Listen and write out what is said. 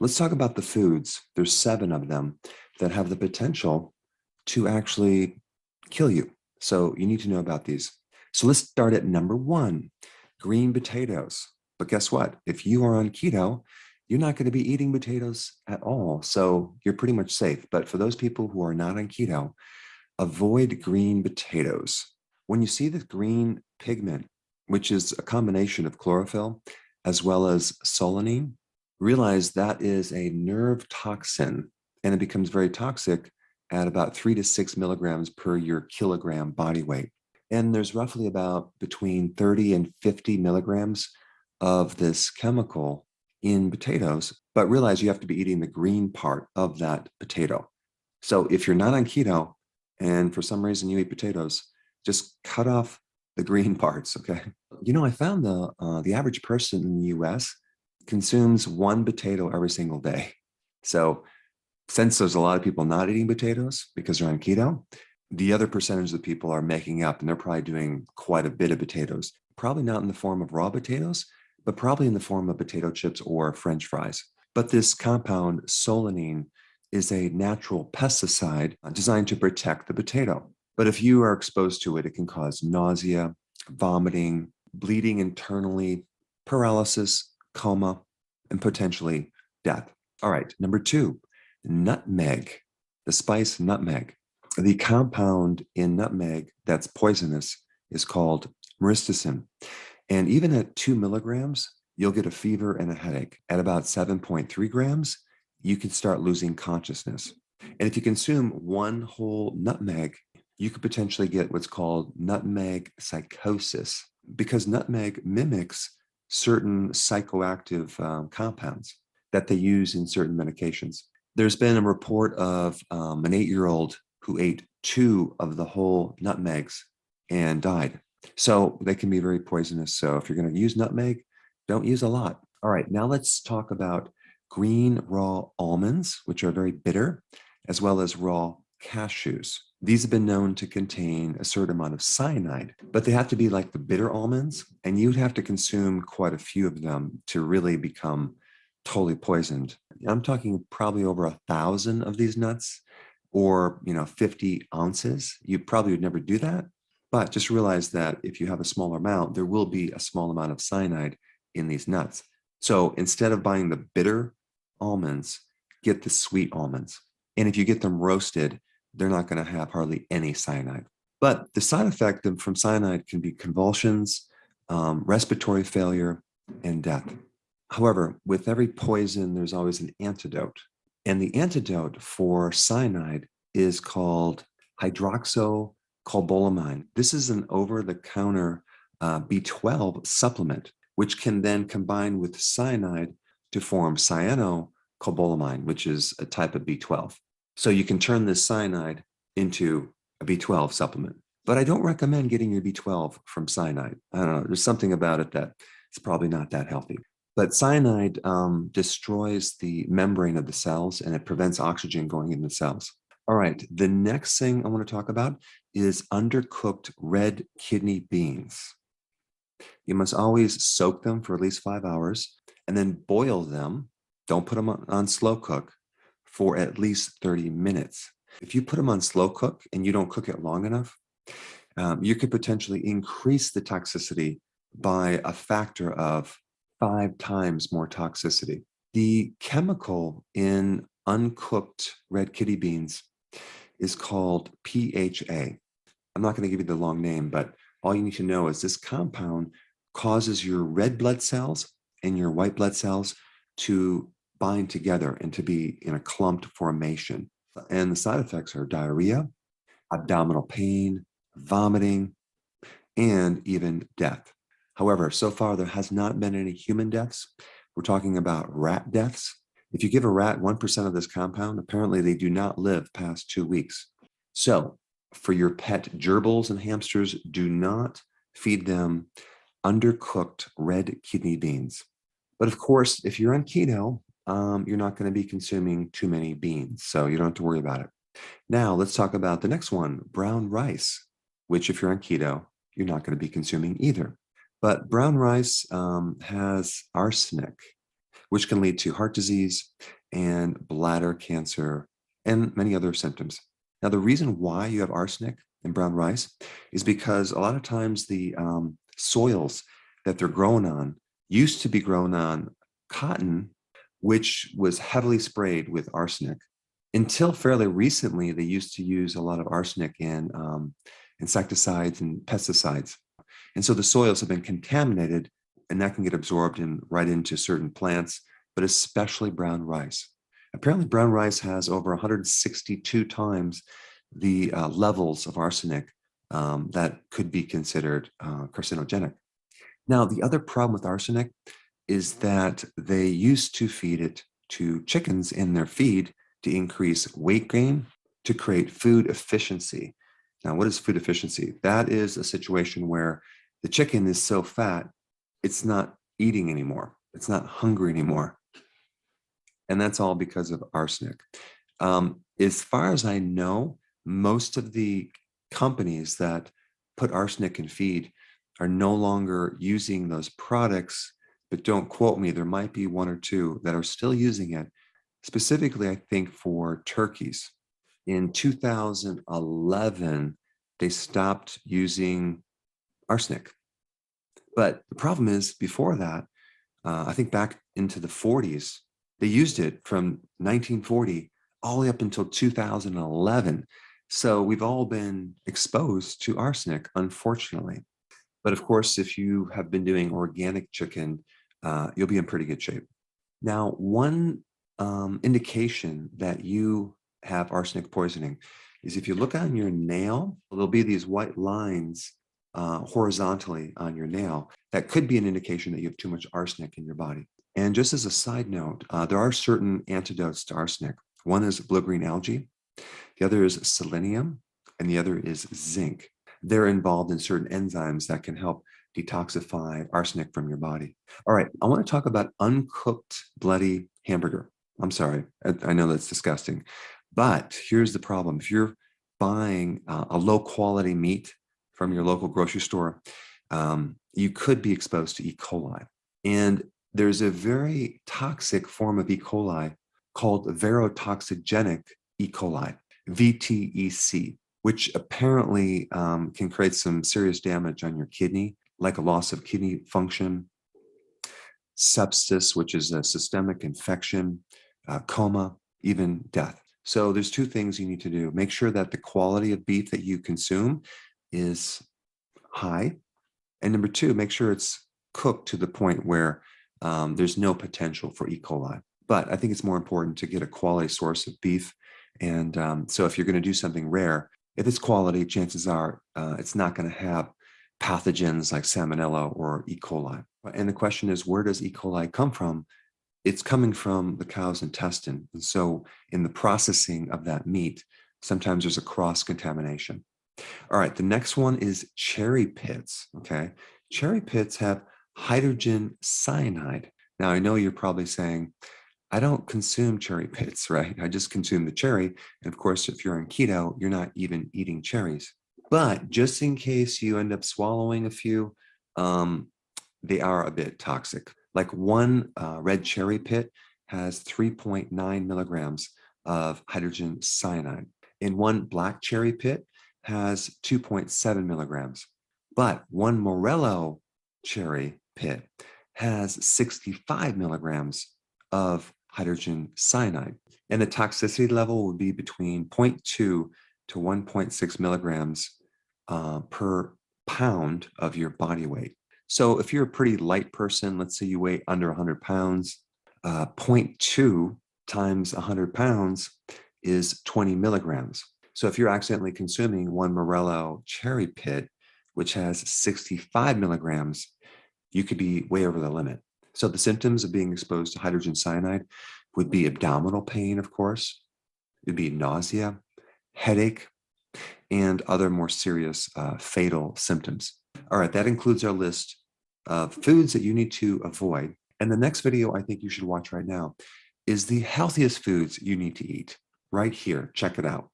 Let's talk about the foods. There's 7 of them that have the potential to actually kill you. So you need to know about these. So let's start at number 1, green potatoes. But guess what? If you are on keto, you're not going to be eating potatoes at all. So you're pretty much safe. But for those people who are not on keto, avoid green potatoes. When you see the green pigment, which is a combination of chlorophyll as well as solanine, realize that is a nerve toxin, and it becomes very toxic at about 3 to 6 milligrams per your kilogram body weight. And there's roughly about between 30 and 50 milligrams of this chemical in potatoes, but realize you have to be eating the green part of that potato. So if you're not on keto and for some reason you eat potatoes, just cut off the green parts, okay? I found the average person in the US consumes 1 potato every single day. So since there's a lot of people not eating potatoes because they're on keto, the other percentage of people are making up, and they're probably doing quite a bit of potatoes. Probably not in the form of raw potatoes, but probably in the form of potato chips or French fries. But this compound, solanine, is a natural pesticide designed to protect the potato. But if you are exposed to it, it can cause nausea, vomiting, bleeding internally, paralysis, coma, and potentially death. All right, number 2, nutmeg, the spice nutmeg. The compound in nutmeg that's poisonous is called myristicin. And even at 2 milligrams, you'll get a fever and a headache. At about 7.3 grams, you can start losing consciousness. And if you consume 1 whole nutmeg, you could potentially get what's called nutmeg psychosis, because nutmeg mimics certain psychoactive compounds that they use in certain medications. There's been a report of an 8-year-old who ate 2 of the whole nutmegs and died. So they can be very poisonous. So if you're going to use nutmeg, don't use a lot. All right, now let's talk about green raw almonds, which are very bitter, as well as raw cashews. These have been known to contain a certain amount of cyanide, but they have to be like the bitter almonds, and you'd have to consume quite a few of them to really become totally poisoned. I'm talking probably over 1,000 of these nuts, or 50 ounces. You probably would never do that, but just realize that if you have a smaller amount, there will be a small amount of cyanide in these nuts. So instead of buying the bitter almonds, get the sweet almonds. And if you get them roasted, they're not going to have hardly any cyanide. But the side effect from cyanide can be convulsions, respiratory failure, and death. However, with every poison, there's always an antidote. And the antidote for cyanide is called hydroxycobalamin. This is an over-the-counter B12 supplement, which can then combine with cyanide to form cyanocobalamin, which is a type of B12. So you can turn this cyanide into a B12 supplement. But I don't recommend getting your B12 from cyanide. I don't know, there's something about it that it's probably not that healthy. But cyanide destroys the membrane of the cells, and it prevents oxygen going into the cells. All right, the next thing I want to talk about is undercooked red kidney beans. You must always soak them for at least 5 hours and then boil them. Don't put them on slow cook for at least 30 minutes. If you put them on slow cook and you don't cook it long enough, you could potentially increase the toxicity by a factor of 5 times more toxicity. The chemical in uncooked red kidney beans is called PHA. I'm not going to give you the long name, but all you need to know is this compound causes your red blood cells and your white blood cells to bind together and to be in a clumped formation. And the side effects are diarrhea, abdominal pain, vomiting, and even death. However, so far there has not been any human deaths. We're talking about rat deaths. If you give a rat 1% of this compound, apparently they do not live past 2 weeks. So for your pet gerbils and hamsters, do not feed them undercooked red kidney beans. But of course, if you're on keto, you're not going to be consuming too many beans, so you don't have to worry about it. Now, let's talk about the next one, brown rice, which if you're on keto, you're not going to be consuming either. But brown rice has arsenic, which can lead to heart disease and bladder cancer and many other symptoms. Now, the reason why you have arsenic in brown rice is because a lot of times the soils that they're grown on used to be grown on cotton, which was heavily sprayed with arsenic. Until fairly recently, they used to use a lot of arsenic in insecticides and pesticides. And so the soils have been contaminated, and that can get absorbed right into certain plants, but especially brown rice. Apparently, brown rice has over 162 times the levels of arsenic that could be considered carcinogenic. Now, the other problem with arsenic is that they used to feed it to chickens in their feed to increase weight gain, to create food efficiency. Now, what is food efficiency? That is a situation where the chicken is so fat, it's not eating anymore. It's not hungry anymore. And that's all because of arsenic. As far as I know, most of the companies that put arsenic in feed are no longer using those products, but don't quote me, there might be one or two that are still using it, specifically, I think, for turkeys. In 2011, they stopped using arsenic. But the problem is, before that, I think back into the 40s, they used it from 1940 all the way up until 2011. So we've all been exposed to arsenic, unfortunately. But of course, if you have been doing organic chicken, you'll be in pretty good shape. Now, one indication that you have arsenic poisoning is if you look on your nail, there'll be these white lines horizontally on your nail. That could be an indication that you have too much arsenic in your body. And just as a side note, there are certain antidotes to arsenic. One is blue-green algae, the other is selenium, and the other is zinc. They're involved in certain enzymes that can help detoxify arsenic from your body. All right, I want to talk about uncooked bloody hamburger. I'm sorry, I know that's disgusting, but here's the problem. If you're buying a low quality meat from your local grocery store, you could be exposed to E. coli. And there's a very toxic form of E. coli called verotoxigenic E. coli, VTEC, which apparently can create some serious damage on your kidney, like a loss of kidney function, sepsis, which is a systemic infection, coma, even death. So there's two things you need to do. Make sure that the quality of beef that you consume is high. And number two, make sure it's cooked to the point where there's no potential for E. coli. But I think it's more important to get a quality source of beef. And so if you're going to do something rare, if it's quality, chances are it's not going to have pathogens like salmonella or E. coli. And the question is, where does E. coli come from? It's coming from the cow's intestine. And so in the processing of that meat, sometimes there's a cross-contamination. All right, the next one is cherry pits, okay? Cherry pits have hydrogen cyanide. Now, I know you're probably saying, I don't consume cherry pits, right? I just consume the cherry. And of course, if you're on keto, you're not even eating cherries. But just in case you end up swallowing a few, they are a bit toxic. Like one red cherry pit has 3.9 milligrams of hydrogen cyanide. And one black cherry pit has 2.7 milligrams. But one Morello cherry pit has 65 milligrams of hydrogen cyanide. And the toxicity level would be between 0.2 to 1.6 milligrams per pound of your body weight. So if you're a pretty light person, let's say you weigh under 100 pounds, 0.2 times 100 pounds is 20 milligrams. So if you're accidentally consuming one Morello cherry pit, which has 65 milligrams, you could be way over the limit. So the symptoms of being exposed to hydrogen cyanide would be abdominal pain, of course. It'd be nausea, headache, and other more serious fatal symptoms. All right, that includes our list of foods that you need to avoid. And the next video I think you should watch right now is the healthiest foods you need to eat. Right here, check it out.